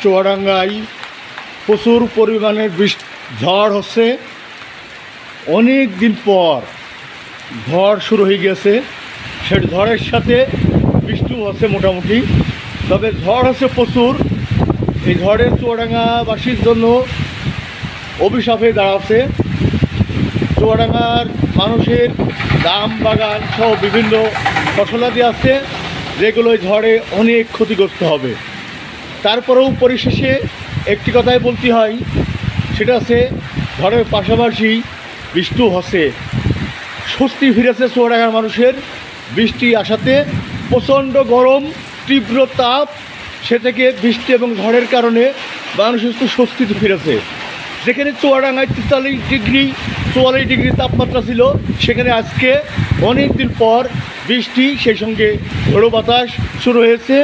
চুয়াডাঙ্গায় প্রচুর পরিমাণে ঝড় হচ্ছে। অনেক দিন পর ঝড় শুরু হয়ে গেছে। সে ঝড়ের সাথে বৃষ্টিও হচ্ছে মোটামুটি, তবে ঝড় হচ্ছে প্রচুর। এই ঝড়ের চুয়াডাঙ্গাবাসীর জন্য অভিশাপে দাঁড়াচ্ছে। চুয়াডাঙ্গার মানুষের দাম বাগান সহ বিভিন্ন ফসলাদি আছে, যেগুলো ঝড়ে অনেক ক্ষতিগ্রস্ত হবে। তারপরেও পরিশেষে একটি কথাই বলতে হয়, সেটা আছে ঝড়ের পাশাপাশি বৃষ্টিও হচ্ছে। স্বস্তি ফিরেছে চুয়াডাঙ্গার মানুষের বৃষ্টি আসাতে। প্রচণ্ড গরম, তীব্র তাপ, সে থেকে বৃষ্টি এবং ঝড়ের কারণে মানুষ একটু স্বস্তিতে ফিরেছে। যেখানে চুয়াডাঙ্গায় 44 ডিগ্রি তাপমাত্রা ছিল, সেখানে আজকে অনেক দিন পর বৃষ্টি, সেই সঙ্গে ঝোড়ো বাতাস শুরু হয়েছে।